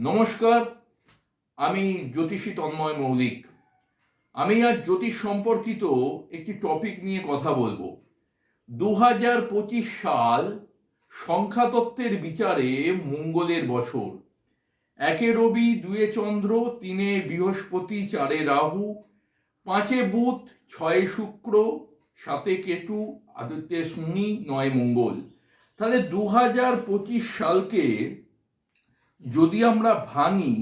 নমস্কার, আমি জ্যোতিষী তন্ময় মৌলিক। আমি আজ জ্যোতিষ সম্পর্কিত একটি টপিক নিয়ে কথা বলবো। 2025 সাল সংখ্যাতত্ত্বের বিচারে মঙ্গলের বছর। 1 রবি, 2 চন্দ্র, 3 বৃহস্পতি, 4 রাহু, 5 বুধ, 6 শুক্র, 7 কেতু, আদিত্যে শনি, 9 মঙ্গল। তাহলে 2025 সালকে যদি আমরা ভাঙি,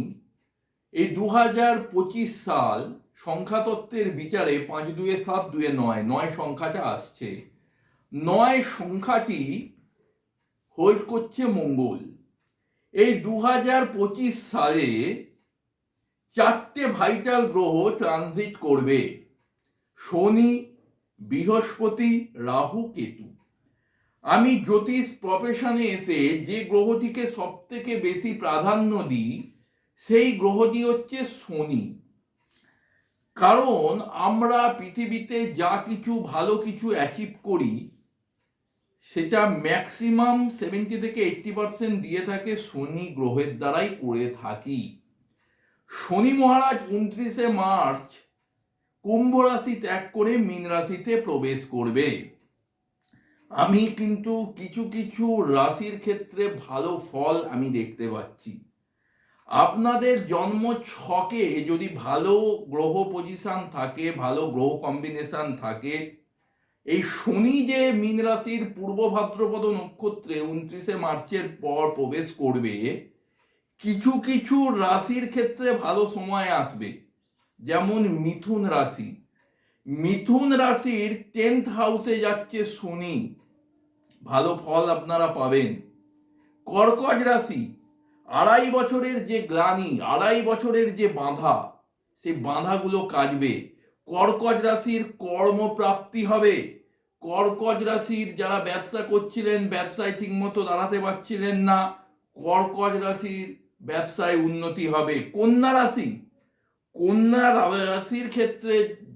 এই 2025 সাল সংখ্যাতত্ত্বের বিচারে 5 2 7 2 9 সংখ্যাটা আসছে। 9 সংখ্যাটি হোল্ড করছে মঙ্গল। এই 2025 সালে 4টে ভাইটাল গ্রহ ট্রানজিট করবে: শনি, বৃহস্পতি, রাহু, কেতু। আমি জ্যোতিষ প্রফেশনে এসে যে গ্রহটিকে সব থেকে বেশি প্রাধান্য দিই সেই গ্রহটি হচ্ছে শনি। কারণ আমরা পৃথিবীতে যা কিছু ভালো কিছু অ্যাচিভ করি সেটা ম্যাক্সিমাম 70 থেকে 80% দিয়ে থাকে শনি গ্রহের দ্বারাই করে থাকি। শনি মহারাজ 29 মার্চ কুম্ভ রাশি ত্যাগ করে মীন রাশিতে প্রবেশ করবে। আমি কিন্তু কিছু কিছু রাশির ক্ষেত্রে ভালো ফল আমি দেখতে পাচ্ছি। আপনাদের জন্ম ছকে যদি ভালো গ্রহ পজিশন থাকে, ভালো গ্রহ কম্বিনেশন থাকে, এই শনি যে মীন রাশির পূর্ব ভাদ্রপদ নক্ষত্রে 29 মার্চের পর প্রবেশ করবে, কিছু কিছু রাশির ক্ষেত্রে ভালো সময় আসবে। যেমন মিথুন রাশি, মিথুন রাশির 10th হাউসে যাচ্ছে শনি, ভালো ফল আপনারা পাবেন। কর্কট রাশি, 2.5 বছরের যে গ্লানি, 2.5 বছরের যে বাধা, সেই বাধাগুলো কাটবে। কর্কট রাশির কর্মপ্রাপ্তি হবে। কর্কট রাশির যারা ব্যবসা করছিলেন, ব্যবসায় ঠিকমতো দাঁড়াতে পারছিলেন না, কর্কট রাশির ব্যবসায় উন্নতি হবে। কন্যা রাশি, কন্যা রাশির ক্ষেত্রে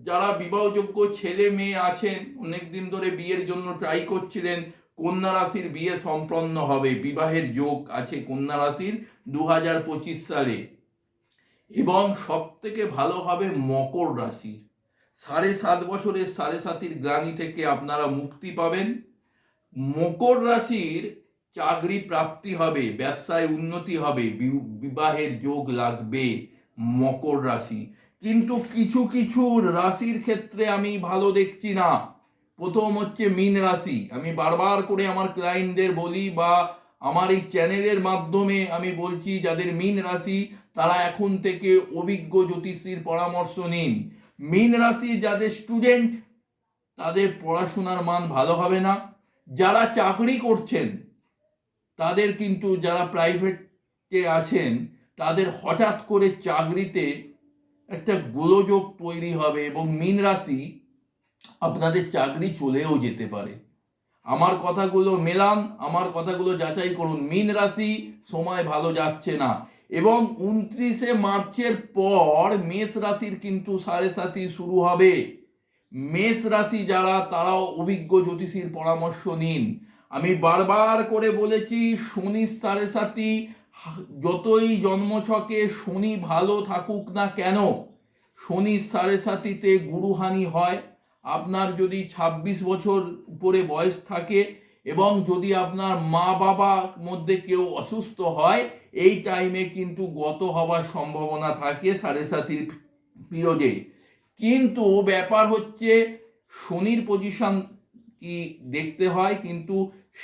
যারা বিবাহযোগ্য ছেলে মেয়ে আছেন, অনেকদিন ধরে বিয়ের জন্য ট্রাই করছিলেন, কন্যা রাশির বিয়ে সম্পন্ন হবে। বিবাহের যোগ আছে কন্যা রাশির 2025 সালে। এবং সব থেকে ভালো হবে মকর রাশির। 7.5 বছরের 7.5 গ্লানি থেকে আপনারা মুক্তি পাবেন। মকর রাশির চাকরি প্রাপ্তি হবে, ব্যবসায় উন্নতি হবে, বিবাহের যোগ লাগবে মকর রাশি। কিন্তু কিছু কিছু রাশির ক্ষেত্রে আমি ভালো দেখছি না। প্রথম হচ্ছে মীন রাশি। আমি বারবার করে আমার ক্লায়েন্টদের বলি, বা আমার এই চ্যানেলের মাধ্যমে আমি বলছি, যাদের মীন রাশি তারা এখন থেকে অভিজ্ঞ জ্যোতিষীর পরামর্শ নিন। মীন রাশি যাদের স্টুডেন্ট, তাদের পড়াশোনার মান ভালো হবে না। যারা চাকরি করছেন তাদের কিন্তু, যারা প্রাইভেটে আছেন তাদের হঠাৎ করে চাকরিতে একটা গোলযোগ তৈরি হবে এবং মীন রাশি আপনাদের চাকরি চলেও যেতে পারে। আমার কথাগুলো মেলান, আমার কথাগুলো যাচাই করুন। মীন রাশি সময় ভালো যাচ্ছে না। এবং 29 মার্চের পর মেষ রাশির কিন্তু 7.5 শুরু হবে। মেষ রাশি যারা, তারাও অভিজ্ঞ জ্যোতিষীর পরামর্শ নিন। আমি বারবার করে বলেছি, শনির 7.5, যতই জন্মছকে শনি ভালো থাকুক না কেন, শনির 7.5-তে গুরুহানি হয়। আপনার যদি 26 বছর উপরে বয়স থাকে এবং যদি আপনার মা বাবার মধ্যে কেউ অসুস্থ হয়, এই টাইমে কিন্তু গত হওয়ার সম্ভাবনা থাকে 7.5 পিরিয়ডে। কিন্তু ব্যাপার হচ্ছে, শনির পজিশন কি দেখতে হয়, কিন্তু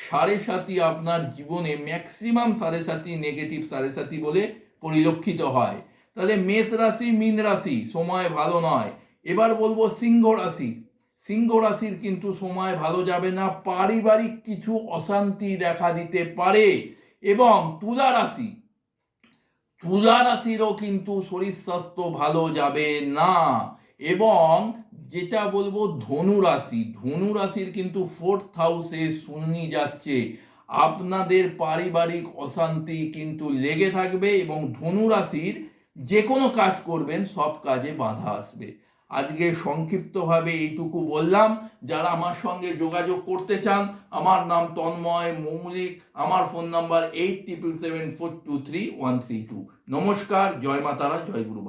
7.5 আপনার জীবনে ম্যাক্সিমাম 7.5 নেগেটিভ 7.5 বলে পরিলক্ষিত হয়। তাহলে মেষ রাশি, মীন রাশি সময় ভালো নয়। এবার বলবো সিংহ রাশি। সিংহ রাশির কিন্তু সময় ভালো যাবে না, পারিবারিক কিছু অশান্তি দেখা দিতে পারে। এবং তুলা রাশি, তুলা রাশিরও কিন্তু শরীর স্বাস্থ্য ভালো যাবে না। এবং যেটা বলবো ধনু রাশি, ধনু রাশির কিন্তু 4th হাউসে শনি যাচ্ছে। আপনাদের পারিবারিক অশান্তি কিন্তু লেগে থাকবে এবং ধনু রাশির যে কোনো কাজ করবেন সব কাজে বাধা আসবে। আজকে সংক্ষিপ্তভাবে এইটুকু বললাম। যারা আমার সঙ্গে যোগাযোগ করতে চান, আমার নাম তন্ময় মৌলিক, আমার ফোন নাম্বার 8777423132। নমস্কার, জয় মা তারা, জয় গুরু।